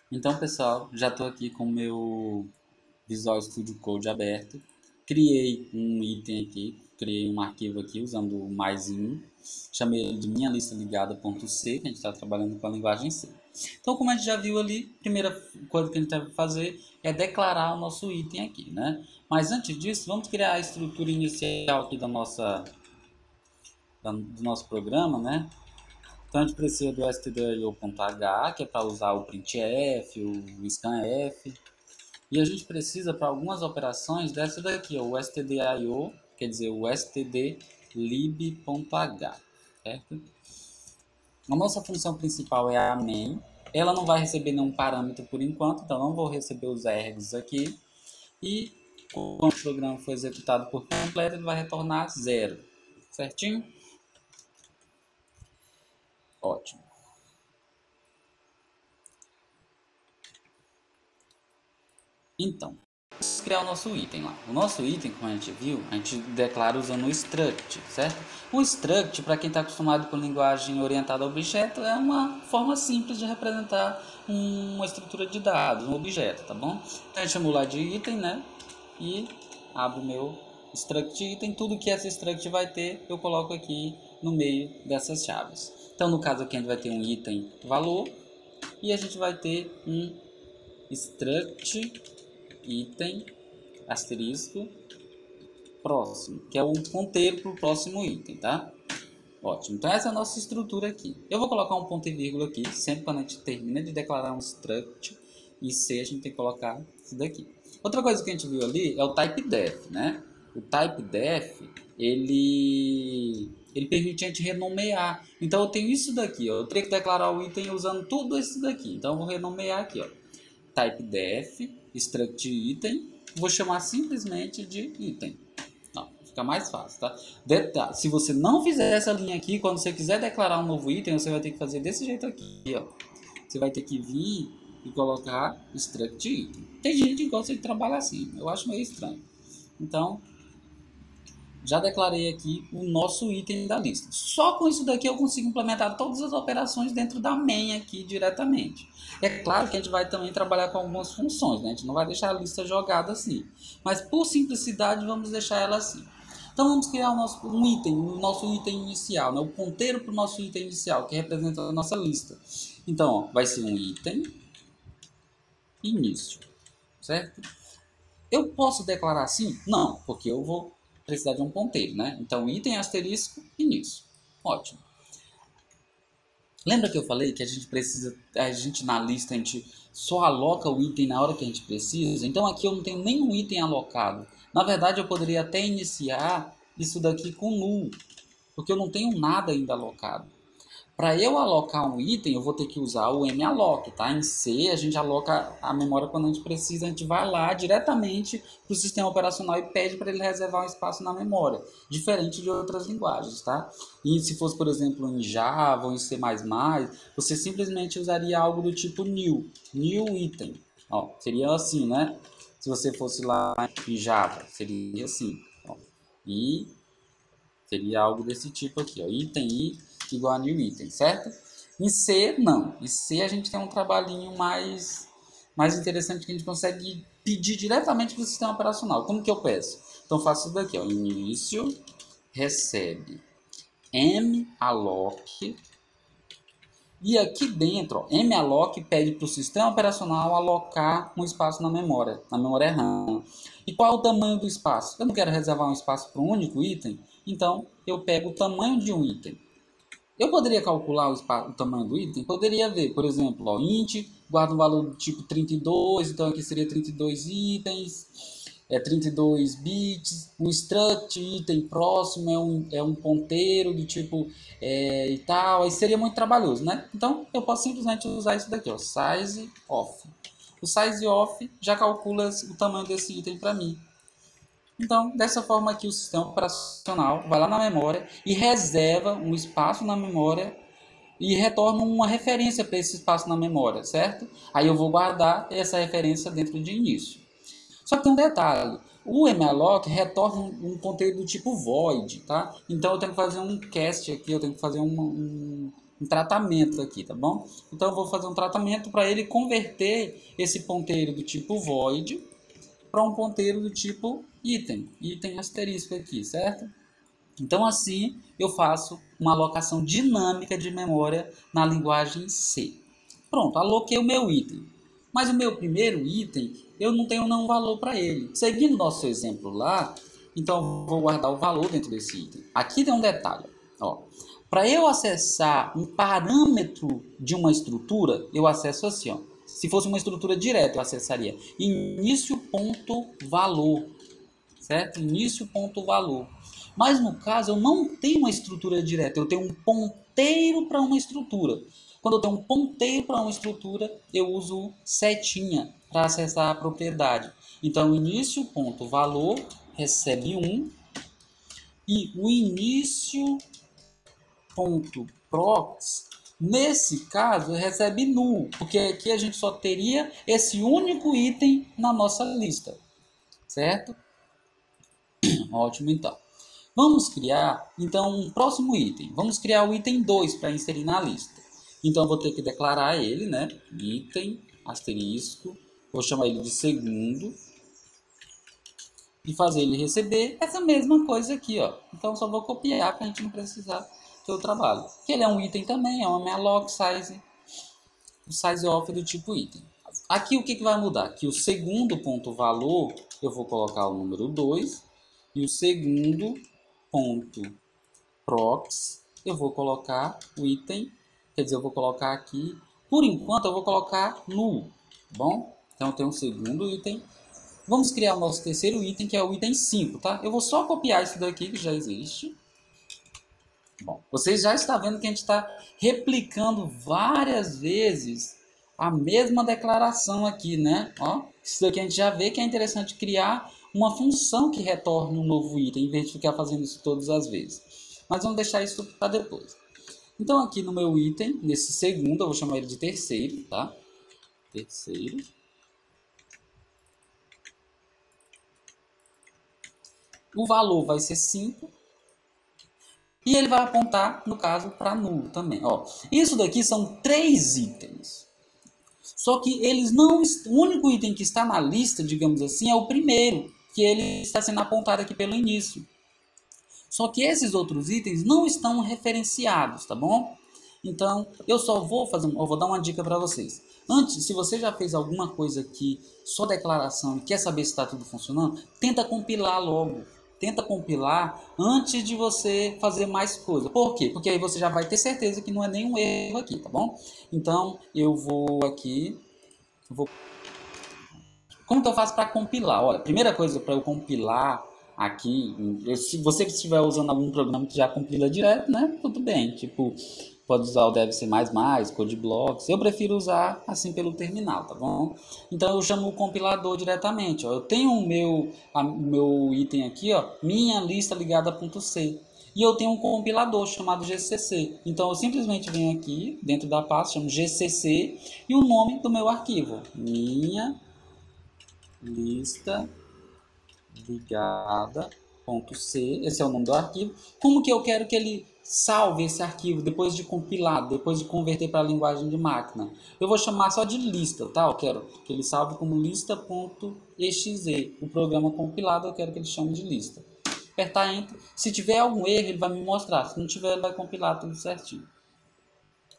Então, pessoal, já estou aqui com o meu Visual Studio Code aberto. Criei um item aqui, criei um arquivo aqui usando o mais-in. Chamei ele de minha lista ligada.c, que a gente está trabalhando com a linguagem C. Então, como a gente já viu ali, a primeira coisa que a gente deve fazer é declarar o nosso item aqui, né? Mas antes disso, vamos criar a estrutura inicial aqui do nosso programa, né? Então a gente precisa do stdio.h, que é para usar o printf, o scanf. E a gente precisa para algumas operações dessa daqui, ó, o stdio, quer dizer, o stdlib.h, certo? A nossa função principal é a main. Ela não vai receber nenhum parâmetro por enquanto, então não vou receber os args aqui. E quando o programa for executado por completo, ele vai retornar 0, certinho? Ótimo. Então, vamos criar o nosso item lá. O nosso item, como a gente viu, a gente declara usando o struct, certo? O struct, para quem está acostumado com linguagem orientada a objeto, é uma forma simples de representar uma estrutura de dados, um objeto, tá bom? Então a gente chamou lá de item, né? E abro o meu struct item. Tudo que essa struct vai ter, eu coloco aqui no meio dessas chaves. Então, no caso aqui, a gente vai ter um item valor e a gente vai ter um struct item asterisco próximo, que é o ponteiro para o próximo item, tá? Ótimo, então essa é a nossa estrutura aqui. Eu vou colocar um ponto e vírgula aqui, sempre quando a gente termina de declarar um struct e C, a gente tem que colocar isso daqui. Outra coisa que a gente viu ali é o typedef, né? O typedef, ele permite a gente renomear. Então eu tenho isso daqui, ó. Eu teria que declarar o item usando tudo isso daqui. Então eu vou renomear aqui, ó. Typedef, struct item, vou chamar simplesmente de item. Não, fica mais fácil, tá? Detalhe, se você não fizer essa linha aqui, quando você quiser declarar um novo item, você vai ter que fazer desse jeito aqui, ó. Você vai ter que vir e colocar struct item. Tem gente que gosta de trabalhar assim, eu acho meio estranho. Então, já declarei aqui o nosso item da lista. Só com isso daqui eu consigo implementar todas as operações dentro da main aqui diretamente. É claro que a gente vai também trabalhar com algumas funções, né? A gente não vai deixar a lista jogada assim. Mas por simplicidade vamos deixar ela assim. Então vamos criar o nosso item inicial, né? O ponteiro para o nosso item inicial, que representa a nossa lista. Então, ó, vai ser um item início, certo? Eu posso declarar assim? Não, porque eu vou precisar de um ponteiro, né? Então, item asterisco início. Ótimo. Lembra que eu falei que a gente na lista, a gente só aloca o item na hora que a gente precisa? Então, aqui eu não tenho nenhum item alocado. Na verdade, eu poderia até iniciar isso daqui com null, porque eu não tenho nada ainda alocado. Para eu alocar um item, eu vou ter que usar o malloc, tá? Em C, a gente aloca a memória quando a gente precisa, a gente vai lá diretamente para o sistema operacional e pede para ele reservar um espaço na memória, diferente de outras linguagens, tá? E se fosse, por exemplo, em Java ou em C++, você simplesmente usaria algo do tipo new item. Ó, seria assim, né? Se você fosse lá em Java, seria assim, ó. E seria algo desse tipo aqui, ó, item i igual a new item, certo? Em C, não. Em C a gente tem um trabalhinho mais interessante que a gente consegue pedir diretamente para o sistema operacional. Como que eu peço? Então, faço isso daqui, ó, início, recebe malloc, e aqui dentro, ó, malloc pede para o sistema operacional alocar um espaço na memória RAM. E qual é o tamanho do espaço? Eu não quero reservar um espaço para um único item, então eu pego o tamanho de um item. Eu poderia calcular o tamanho do item? Poderia ver, por exemplo, ó, int guarda um valor do tipo 32, então aqui seria 32 itens, 32 bits. O struct item próximo é um ponteiro do tipo e tal, aí seria muito trabalhoso, né? Então eu posso simplesmente usar isso daqui, ó, size of. O size of já calcula o tamanho desse item para mim. Então, dessa forma aqui, o sistema operacional vai lá na memória e reserva um espaço na memória e retorna uma referência para esse espaço na memória, certo? Aí eu vou guardar essa referência dentro de início. Só que tem um detalhe, o malloc retorna ponteiro do tipo void, tá? Então eu tenho que fazer um cast aqui, eu tenho que fazer um tratamento aqui, tá bom? Então eu vou fazer um tratamento para ele converter esse ponteiro do tipo void para um ponteiro do tipo item, item asterisco aqui, certo? Então assim eu faço uma alocação dinâmica de memória na linguagem C. Pronto, aloquei o meu item. Mas o meu primeiro item, eu não tenho nenhum valor para ele. Seguindo o nosso exemplo lá, então eu vou guardar o valor dentro desse item. Aqui tem um detalhe. Para eu acessar um parâmetro de uma estrutura, eu acesso assim. Ó. Se fosse uma estrutura direta, eu acessaria início.valor. Certo? Início.valor. Mas no caso, eu não tenho uma estrutura direta, eu tenho um ponteiro para uma estrutura. Quando eu tenho um ponteiro para uma estrutura, eu uso setinha para acessar a propriedade. Então, início.valor recebe 1 e o início.prox, nesse caso, recebe null, porque aqui a gente só teria esse único item na nossa lista, certo? Ótimo, então. Vamos criar, então, um próximo item. Vamos criar o item 2 para inserir na lista. Então, eu vou ter que declarar ele, né? Item, asterisco. Vou chamar ele de segundo. E fazer ele receber essa mesma coisa aqui, ó. Então, só vou copiar para a gente não precisar ter o trabalho. Que ele é um item também, é uma malloc size. O size off do tipo item. Aqui, o que vai mudar? Que o segundo ponto valor, eu vou colocar o número 2. E o segundo ponto prox, eu vou colocar o item, quer dizer, eu vou colocar aqui, por enquanto eu vou colocar null, tá bom? Então tem um segundo item. Vamos criar o nosso terceiro item, que é o item 5, tá? Eu vou só copiar isso daqui, que já existe. Bom, vocês já estão vendo que a gente está replicando várias vezes a mesma declaração aqui, né? Ó, isso daqui a gente já vê que é interessante criar uma função que retorne um novo item, em vez de ficar fazendo isso todas as vezes. Mas vamos deixar isso para depois. Então aqui no meu item, nesse segundo, eu vou chamar ele de terceiro, tá? Terceiro. O valor vai ser 5. E ele vai apontar, no caso, para nulo também. Ó, isso daqui são 3 itens. Só que eles não... O único item que está na lista, digamos assim, é o primeiro, que ele está sendo apontado aqui pelo início. Só que esses outros itens não estão referenciados, tá bom? Então, eu só vou fazer... Eu vou dar uma dica para vocês. Antes, se você já fez alguma coisa aqui, só declaração, e quer saber se está tudo funcionando, tenta compilar logo. Tenta compilar antes de você fazer mais coisa. Por quê? Porque aí você já vai ter certeza que não é nenhum erro aqui, tá bom? Então, eu vou aqui... Como que eu faço para compilar? Olha, primeira coisa para eu compilar aqui, se você estiver usando algum programa que já compila direto, né? Tudo bem, tipo, pode usar o Dev C++, CodeBlocks. Eu prefiro usar assim pelo terminal, tá bom? Então eu chamo o compilador diretamente. Ó. Eu tenho o meu item aqui, ó, minha lista ligada a .c. E eu tenho um compilador chamado GCC. Então eu simplesmente venho aqui dentro da pasta, chamo GCC e o nome do meu arquivo, minha lista ligada.c, esse é o nome do arquivo. Como que eu quero que ele salve esse arquivo depois de compilado, depois de converter para a linguagem de máquina? Eu vou chamar só de lista, tá? Eu quero que ele salve como lista.exe. O programa compilado eu quero que ele chame de lista. Apertar Enter. Se tiver algum erro, ele vai me mostrar. Se não tiver, ele vai compilar tudo certinho.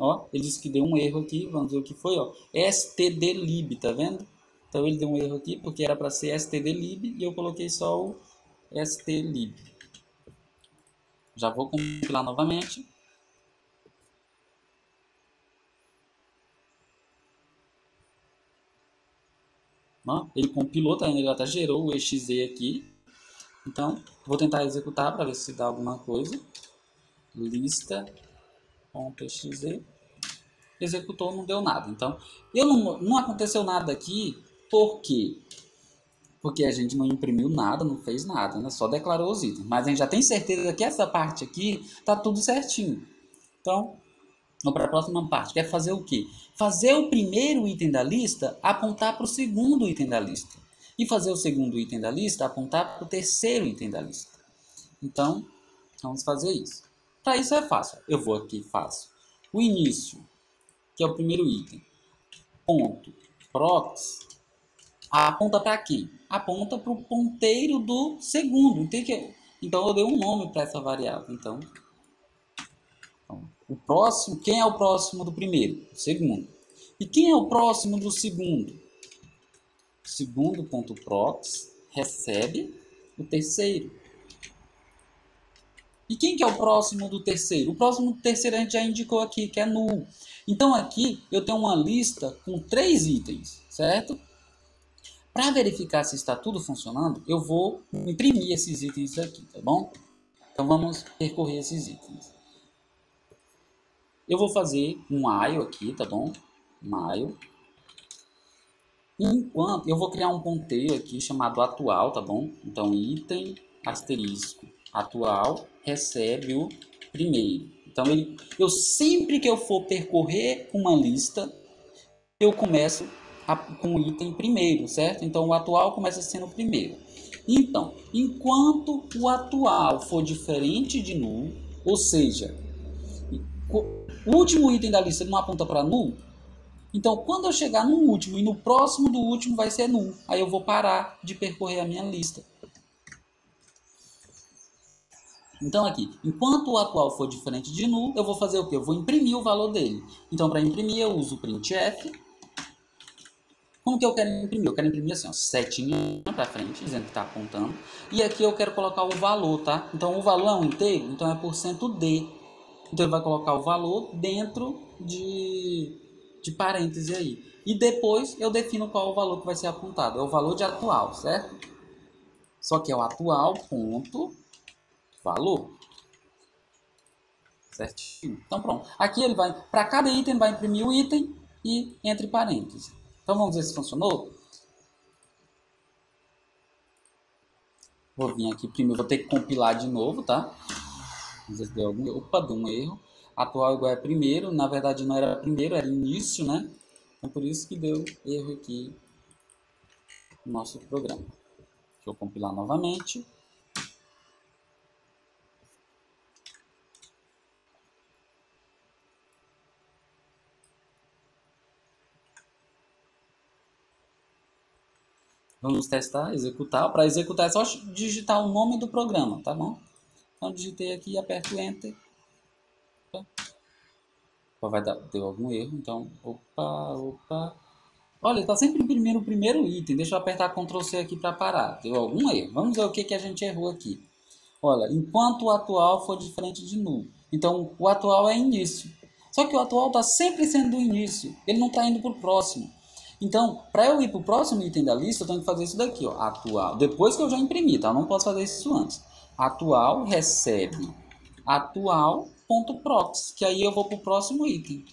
Ó, ele disse que deu um erro aqui, vamos ver o que foi, ó. stdlib, tá vendo? Então ele deu um erro aqui, porque era para ser stdlib e eu coloquei só o stlib. Já vou compilar novamente. Ó, ele compilou, tá vendo? Ele até gerou o exe aqui. Então, vou tentar executar para ver se dá alguma coisa. Lista.exe. Executou, não deu nada. Então, não aconteceu nada aqui. Por quê? Porque a gente não imprimiu nada, não fez nada, né? Só declarou os itens. Mas a gente já tem certeza que essa parte aqui tá tudo certinho. Então, vamos para a próxima parte. Quer fazer o quê? Fazer o primeiro item da lista apontar para o segundo item da lista. E fazer o segundo item da lista apontar para o terceiro item da lista. Então, vamos fazer isso. Para isso é fácil. Eu vou aqui, faço o início, que é o primeiro item, ponto prox, aponta para quem? Aponta para o ponteiro do segundo. Então eu dei um nome para essa variável. Então, o próximo, quem é o próximo do primeiro? O segundo. E quem é o próximo do segundo? O segundo ponto prox recebe o terceiro. E quem que é o próximo do terceiro? O próximo do terceiro a gente já indicou aqui, que é null. Então aqui eu tenho uma lista com 3 itens, certo? Para verificar se está tudo funcionando, eu vou imprimir esses itens aqui, tá bom? Então vamos percorrer esses itens. Eu vou fazer um while aqui, tá bom? While. Enquanto eu vou criar um ponteiro aqui chamado atual, tá bom? Então item asterisco atual recebe o primeiro. Então eu sempre que eu for percorrer uma lista, eu começo com o item primeiro, certo? Então o atual começa sendo o primeiro. Então, enquanto o atual for diferente de null, ou seja, o último item da lista não aponta para null, então quando eu chegar no último e no próximo do último vai ser null. Aí eu vou parar de percorrer a minha lista. Então aqui, enquanto o atual for diferente de null, eu vou fazer o quê? Eu vou imprimir o valor dele. Então para imprimir eu uso o printf. Como que eu quero imprimir? Eu quero imprimir assim, ó, setinha para frente, dizendo que está apontando. E aqui eu quero colocar o valor, tá? Então o valor é um inteiro, então é %d. Então ele vai colocar o valor dentro de parêntese aí. E depois eu defino qual é o valor que vai ser apontado. É o valor de atual, certo? Só que é o atual ponto valor. Certinho? Então pronto. Aqui ele vai, para cada item, ele vai imprimir o item e entre parênteses. Então vamos ver se funcionou. Vou vir aqui primeiro, vou ter que compilar de novo, tá? Vamos ver se deu algum erro. Opa, deu um erro. Atual igual é primeiro, na verdade não era primeiro, era início, né? Então por isso que deu erro aqui no nosso programa. Deixa eu compilar novamente. Vamos testar, executar. Para executar é só digitar o nome do programa, tá bom? Então digitei aqui e aperto Enter. Vai dar, deu algum erro, então, opa. Olha, está sempre imprimindo o primeiro item. Deixa eu apertar Ctrl C aqui para parar. Deu algum erro. Vamos ver o que a gente errou aqui. Olha, enquanto o atual for diferente de null. Então, o atual é início. Só que o atual está sempre sendo o início. Ele não está indo para o próximo. Então, para eu ir para o próximo item da lista, eu tenho que fazer isso daqui, ó, atual. Depois que eu já imprimi, tá? Eu não posso fazer isso antes. Atual recebe atual.prox, que aí eu vou para o próximo item.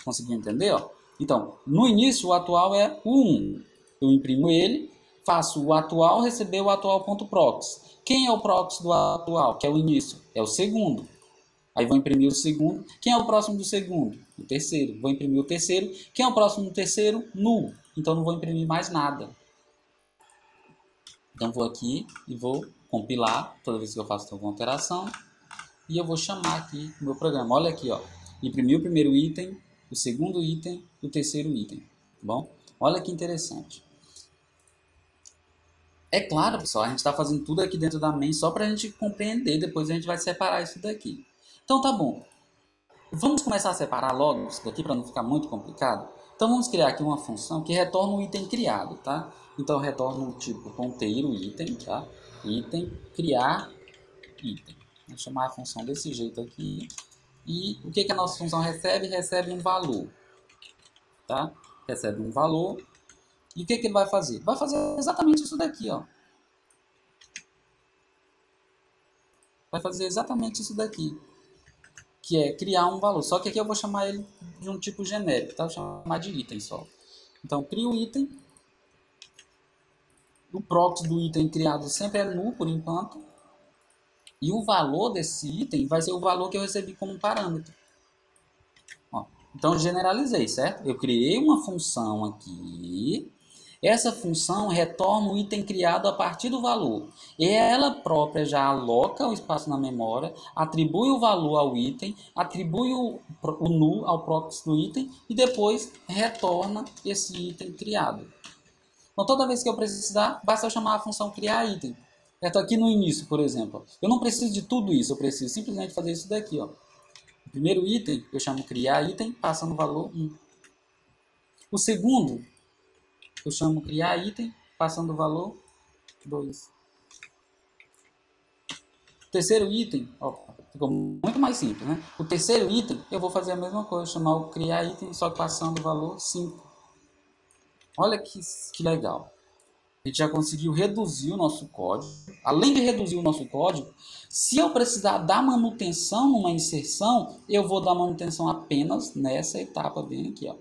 Conseguiu entender? Ó? Então, no início o atual é o 1. Eu imprimo ele, faço o atual receber o atual.prox. Quem é o prox do atual? Que é o início? É o segundo. Aí vou imprimir o segundo. Quem é o próximo do segundo? O terceiro. Vou imprimir o terceiro. Quem é o próximo do terceiro? Null. Então não vou imprimir mais nada. Então vou aqui e vou compilar toda vez que eu faço alguma alteração. E eu vou chamar aqui o meu programa. Olha aqui, ó. Imprimir o primeiro item, o segundo item e o terceiro item. Tá bom? Olha que interessante. É claro, pessoal, a gente está fazendo tudo aqui dentro da main só para a gente compreender. Depois a gente vai separar isso daqui. Então tá bom. Vamos começar a separar logo isso daqui para não ficar muito complicado? Então vamos criar aqui uma função que retorna o item criado, tá? Então eu retorno o tipo ponteiro item, tá? Item criar item. Vou chamar a função desse jeito aqui. E o que a nossa função recebe? Recebe um valor, tá? Recebe um valor. E o que ele vai fazer? Vai fazer exatamente isso daqui, ó. Vai fazer exatamente isso daqui, que é criar um valor. Só que aqui eu vou chamar ele de um tipo genérico, tá? Vou chamar de item só. Então, crio o item. O prox do item criado sempre é null por enquanto. E o valor desse item vai ser o valor que eu recebi como parâmetro. Ó, então, generalizei, certo? Eu criei uma função aqui Essa função retorna o item criado a partir do valor. E ela própria já aloca o espaço na memória, atribui o valor ao item, atribui o nu ao prox do item e depois retorna esse item criado. Então, toda vez que eu precisar, basta eu chamar a função criar item. Certo? Aqui no início, por exemplo, eu não preciso de tudo isso, eu preciso simplesmente fazer isso daqui. Ó. O primeiro item, eu chamo criar item, passa no valor 1. O segundo, eu chamo criar item, passando o valor 2. O terceiro item, ó, ficou muito mais simples, né? O terceiro item, eu vou fazer a mesma coisa, chamar o criar item, só que passando o valor 5. Olha que legal. A gente já conseguiu reduzir o nosso código. Além de reduzir o nosso código, se eu precisar dar manutenção numa inserção, eu vou dar manutenção apenas nessa etapa bem aqui, ó.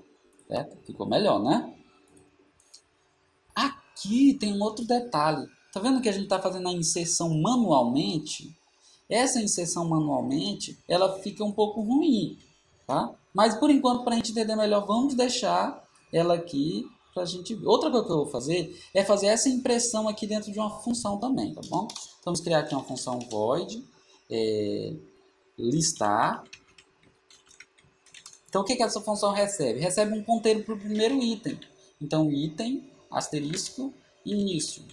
Certo? Ficou melhor, né? Aqui tem um outro detalhe. Tá vendo que a gente está fazendo a inserção manualmente? Essa inserção manualmente, ela fica um pouco ruim, tá? Mas por enquanto, para a gente entender melhor, vamos deixar ela aqui pra gente ver. Outra coisa que eu vou fazer é fazer essa impressão aqui dentro de uma função também, tá bom? Então, vamos criar aqui uma função void listar. Então, o que essa função recebe? Recebe um ponteiro para o primeiro item. Então, item, asterisco, início.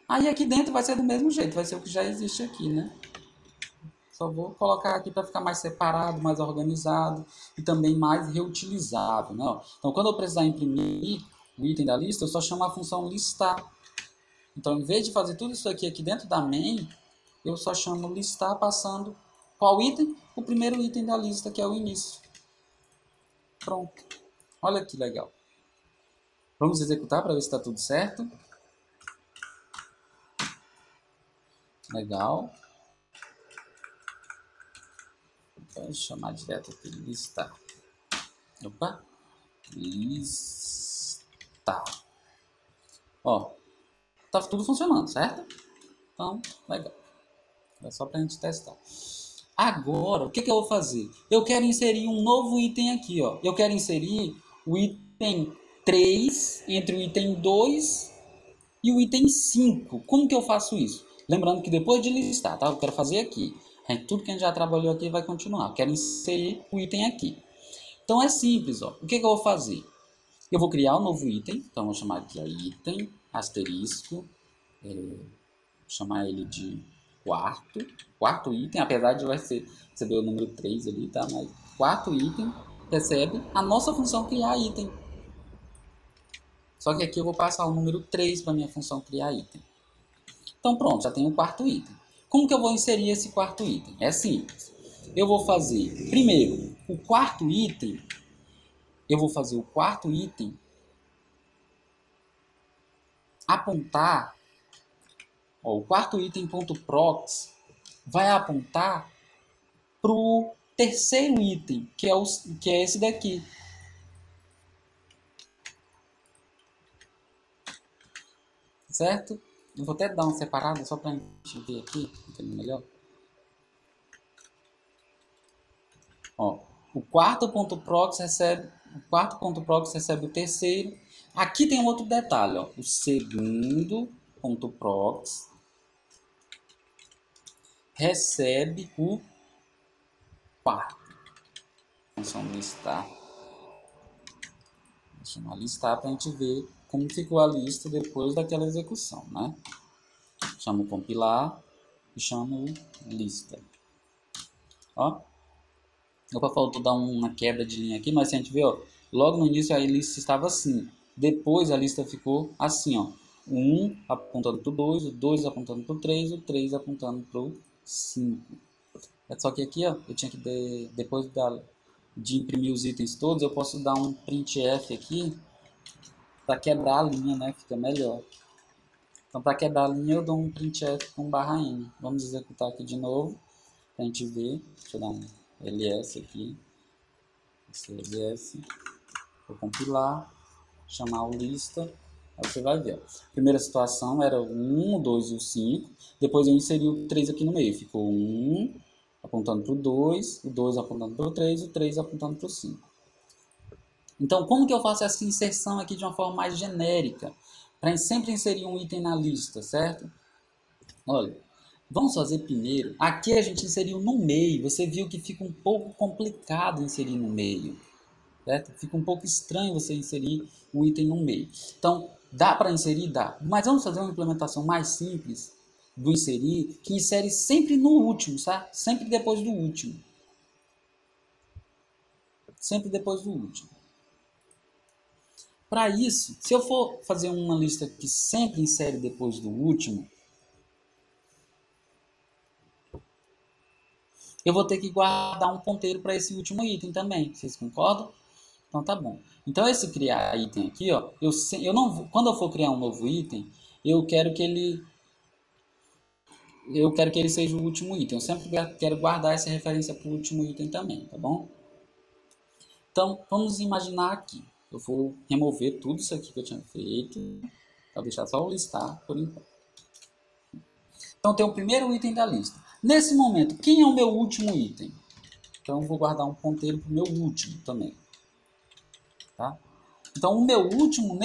Aí aqui dentro vai ser do mesmo jeito, vai ser o que já existe aqui, né? Só vou colocar aqui para ficar mais separado, mais organizado e também mais reutilizável, né? Então, quando eu precisar imprimir o item da lista, eu só chamo a função listar. Então, em vez de fazer tudo isso aqui dentro da main, eu só chamo listar passando qual item? O primeiro item da lista, que é o início. Pronto. Olha que legal. Vamos executar para ver se está tudo certo. Legal. Vou chamar direto aqui, listar. Opa. Listar. Ó, tá tudo funcionando, certo? Então, legal. É só para a gente testar. Agora, o que eu vou fazer? Eu quero inserir um novo item aqui, ó. Eu quero inserir o item 3 entre o item 2 e o item 5. Como que eu faço isso? Lembrando que depois de listar, tá? Eu quero fazer aqui. Tudo que a gente já trabalhou aqui vai continuar. Eu quero inserir o item aqui. Então é simples, ó. O que eu vou fazer? Eu vou criar um novo item. Então vou chamar aqui, ó, item, asterisco. Vou chamar ele de quarto item, apesar de vai receber o número 3 ali, tá? Mas quarto item recebe a nossa função criar item. Só que aqui eu vou passar o número 3 para minha função criar item. Então pronto, já tenho o quarto item. Como que eu vou inserir esse quarto item? É simples. Eu vou fazer, primeiro, o quarto item. Eu vou fazer o quarto item apontar. Ó, o quarto item.prox vai apontar para o terceiro item, que é esse daqui. Certo? Eu vou até dar uma separada só para a gente ver aqui, entender melhor. Ó, o quarto ponto prox recebe o terceiro. Aqui tem um outro detalhe, ó. O segundo ponto prox recebe o quarto. Função listar. Vou chamar listar para a gente ver como ficou a lista depois daquela execução, né? Chamo compilar e chamo lista. Ó. Opa, faltou dar uma quebra de linha aqui, mas se a gente vê, ó, logo no início a lista estava assim. Depois a lista ficou assim, ó. O 1 apontando para o 2, o 2 apontando para o 3, o 3 apontando para o 5. É só que aqui, ó, eu tinha que, depois de imprimir os itens todos, eu posso dar um printf aqui para quebrar a linha, né? Fica melhor. Então, para quebrar a linha, eu dou um printf com /n. Vamos executar aqui de novo, para a gente ver. Deixa eu dar um ls aqui. Esse ls. Vou compilar, chamar o lista. Aí você vai ver. Ó. Primeira situação era o 1, o 2 e o 5. Depois eu inseri o 3 aqui no meio. Ficou 1 apontando para o 2 apontando para o 3 e o 3 apontando para o 5. Então, como que eu faço essa inserção aqui de uma forma mais genérica? Para sempre inserir um item na lista, certo? Olha, vamos fazer primeiro. Aqui a gente inseriu no meio. Você viu que fica um pouco complicado inserir no meio, certo? Fica um pouco estranho você inserir o item no meio. Então, dá para inserir? Dá. Mas vamos fazer uma implementação mais simples do inserir, que insere sempre no último, tá? Sempre depois do último. Sempre depois do último. Para isso, se eu for fazer uma lista que sempre insere depois do último, eu vou ter que guardar um ponteiro para esse último item também. Vocês concordam? Então tá bom. Então esse criar item aqui, ó, eu não, quando eu for criar um novo item, eu quero que ele seja o último item. Eu sempre quero guardar essa referência para o último item também, tá bom? Então vamos imaginar aqui. Eu vou remover tudo isso aqui que eu tinha feito, para deixar só o listar por enquanto. Então tem o primeiro item da lista. Nesse momento, quem é o meu último item? Então eu vou guardar um ponteiro para o meu último também. Tá? Então o meu último,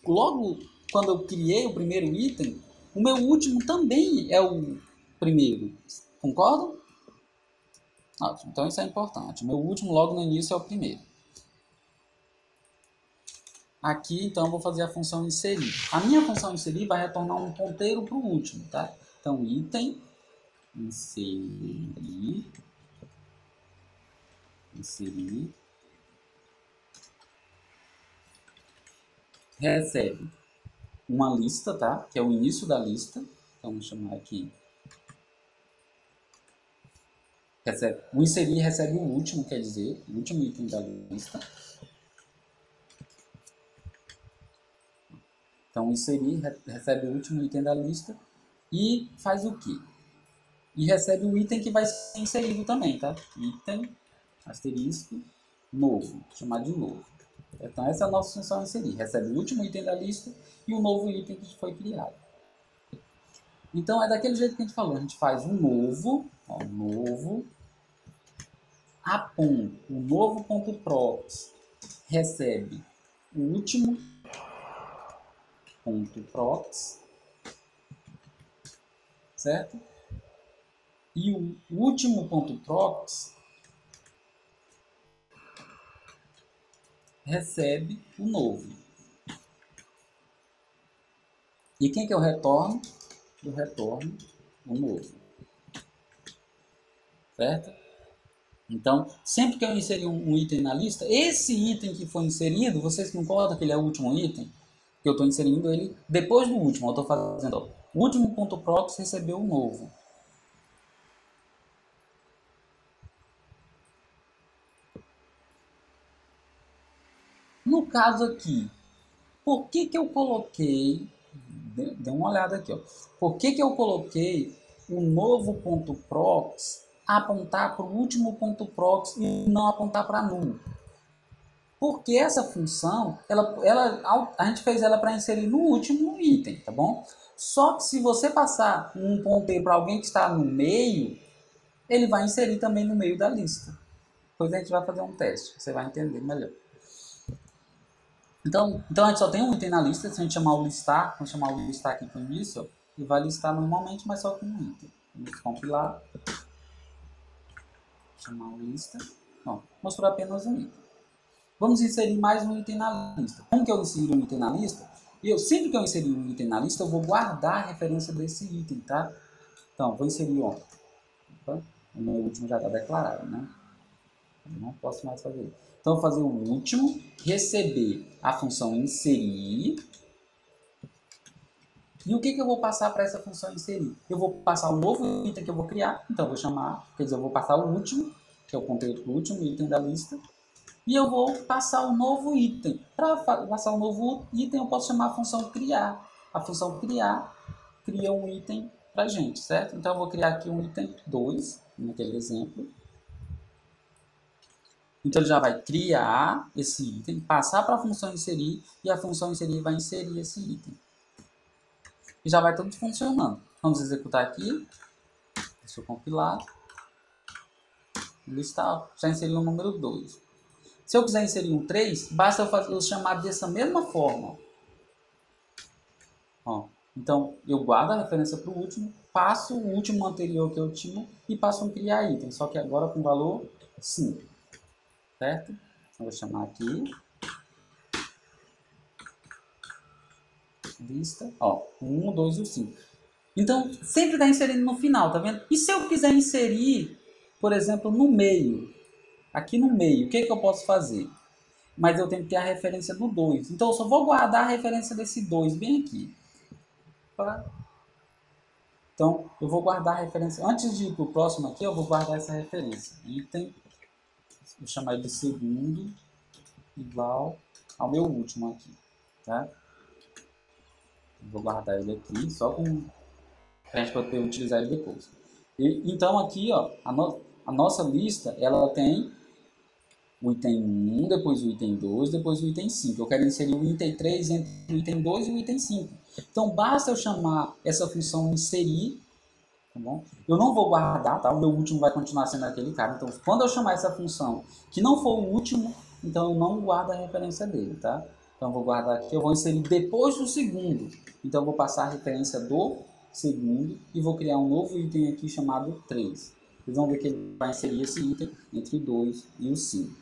logo quando eu criei o primeiro item, o meu último também é o primeiro. Concordam? Ótimo. Então isso é importante. O meu último logo no início é o primeiro. Aqui então eu vou fazer a função inserir. A minha função inserir vai retornar um ponteiro para o último, tá? Então item inserir recebe uma lista, tá? Que é o início da lista. Então vamos chamar aqui. O inserir recebe o último, quer dizer, o último item da lista. Então, inserir recebe o último item da lista e faz o quê? E recebe o item que vai ser inserido também, tá? Item, asterisco, novo, chamar de novo. Então, essa é a nossa função inserir. Recebe o último item da lista e o novo item que foi criado. Então, é daquele jeito que a gente falou. A gente faz um novo, ó, novo, o novo ponto props recebe o último ponto props, certo? E o último ponto props recebe o novo. E quem que eu retorno? Eu retorno o novo, certo? Então, sempre que eu inserir um item na lista, esse item que foi inserido, vocês concordam que ele é o último item? Que eu estou inserindo ele depois do último. Eu estou fazendo, ó, o último ponto props recebeu o novo. No caso aqui, por que eu coloquei, dê uma olhada aqui, ó, por que eu coloquei o novo ponto props apontar para o último ponto props e não apontar para null? Porque essa função, a gente fez ela para inserir no último item, tá bom? Só que se você passar um ponteiro para alguém que está no meio, ele vai inserir também no meio da lista. Depois a gente vai fazer um teste, você vai entender melhor. Então a gente só tem um item na lista. Se a gente chamar o listar, vamos chamar o listar aqui com isso, ele vai listar normalmente, mas só com um item. Vamos compilar. Chamar o lista. Não, mostrou apenas um item. Vamos inserir mais um item na lista. Como que eu insiro um item na lista? Sempre que eu inserir um item na lista, eu vou guardar a referência desse item, tá? Então, vou inserir, ó. Opa, o meu último já está declarado, né? Eu não posso mais fazer isso. Então, eu vou fazer o último, receber a função inserir. E o que eu vou passar para essa função inserir? Eu vou passar o novo item que eu vou criar. Então, eu vou chamar, quer dizer, eu vou passar o último, que é o conteúdo do último item da lista. E eu vou passar o novo item. Para passar o novo item, eu posso chamar a função criar. A função criar cria um item para a gente, certo? Então, eu vou criar aqui um item 2, naquele exemplo. Então, ele já vai criar esse item, passar para a função inserir, e a função inserir vai inserir esse item. E já vai tudo funcionando. Vamos executar aqui. Deixa eu compilar. Listar, já inseriu o número 2. Se eu quiser inserir um 3, basta eu chamar dessa mesma forma. Ó, então, eu guardo a referência para o último, passo o último anterior que eu tinha e passo um criar item, só que agora com valor 5. Certo? Então, eu vou chamar aqui. Lista, ó, 1, 2 e o 5. Então, sempre está inserindo no final, tá vendo? E se eu quiser inserir, por exemplo, no meio, aqui no meio, o que eu posso fazer? Mas eu tenho que ter a referência do 2. Então, eu só vou guardar a referência desse 2 bem aqui. Tá? Então, eu vou guardar a referência. Antes de ir para o próximo aqui, eu vou guardar essa referência. Item, vou chamar de segundo, igual ao meu último aqui. Tá? Vou guardar ele aqui, só com a gente poder utilizar ele depois. Então aqui, ó, a nossa lista, ela tem o item 1, depois o item 2, depois o item 5. Eu quero inserir o item 3 entre o item 2 e o item 5. Então basta eu chamar essa função inserir, tá bom? Eu não vou guardar, tá? O meu último vai continuar sendo aquele cara. Então quando eu chamar essa função que não for o último, então eu não guardo a referência dele, tá? Então eu vou guardar aqui, eu vou inserir depois do segundo. Então eu vou passar a referência do segundo e vou criar um novo item aqui chamado 3. Vocês vão ver que ele vai inserir esse item entre o 2 e o 5.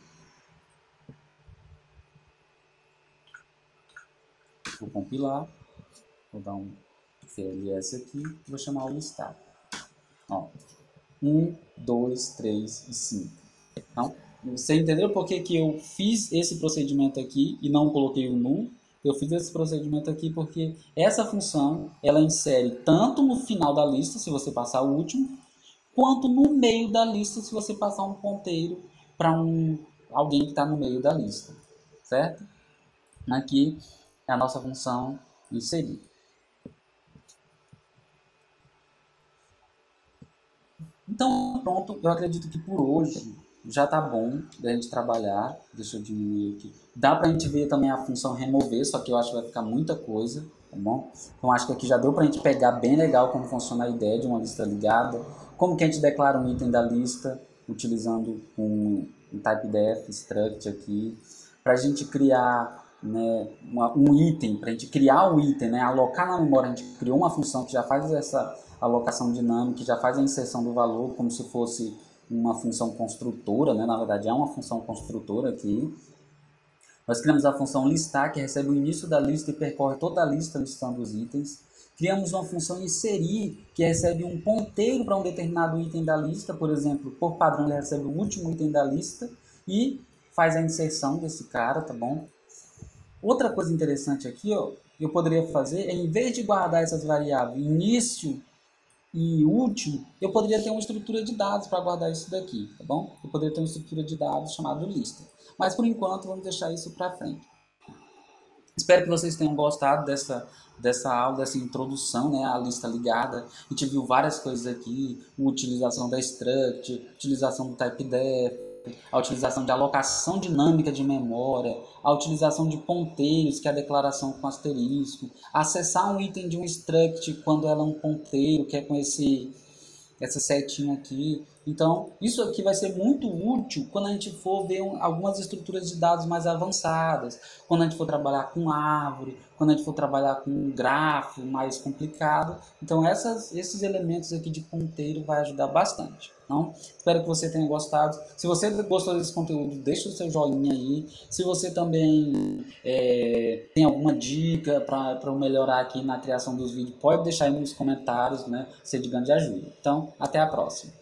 Vou compilar, vou dar um CLS aqui, vou chamar o listado. Ó, 1, 2, 3 e 5. Então, você entendeu por que eu fiz esse procedimento aqui e não coloquei o null? Eu fiz esse procedimento aqui porque essa função, ela insere tanto no final da lista, se você passar o último, quanto no meio da lista, se você passar um ponteiro para alguém que está no meio da lista. Certo? Aqui é a nossa função inserir. Então, pronto, eu acredito que por hoje já tá bom da gente trabalhar. Deixa eu diminuir aqui. Dá pra gente ver também a função remover, só que eu acho que vai ficar muita coisa, tá bom? Então acho que aqui já deu pra gente pegar bem legal como funciona a ideia de uma lista ligada, como que a gente declara um item da lista utilizando um typedef struct aqui, pra gente criar, né, um item, pra gente criar um item, né, alocar na memória. A gente criou uma função que já faz essa alocação dinâmica, que já faz a inserção do valor como se fosse uma função construtora, né? Na verdade é uma função construtora aqui. Nós criamos a função listar, que recebe o início da lista e percorre toda a lista listando os itens. Criamos uma função inserir, que recebe um ponteiro para um determinado item da lista, por exemplo, por padrão ele recebe o último item da lista e faz a inserção desse cara, tá bom? Outra coisa interessante aqui, ó, eu poderia fazer, em vez de guardar essas variáveis início e último, eu poderia ter uma estrutura de dados para guardar isso daqui, tá bom? Eu poderia ter uma estrutura de dados chamada lista. Mas por enquanto vamos deixar isso para frente. Espero que vocês tenham gostado dessa aula, dessa introdução, né, à lista ligada. A gente viu várias coisas aqui, a utilização da struct, utilização do typedef, a utilização de alocação dinâmica de memória, a utilização de ponteiros, que é a declaração com asterisco, acessar um item de um struct quando ela é um ponteiro, que é com essa setinha aqui. Então, isso aqui vai ser muito útil quando a gente for ver algumas estruturas de dados mais avançadas, quando a gente for trabalhar com árvore, quando a gente for trabalhar com um grafo mais complicado. Então, esses elementos aqui de ponteiro vai ajudar bastante. Então, espero que você tenha gostado. Se você gostou desse conteúdo, deixa o seu joinha aí. Se você também tem alguma dica para eu melhorar aqui na criação dos vídeos, pode deixar aí nos comentários, né? Ser de grande ajuda. Então, até a próxima.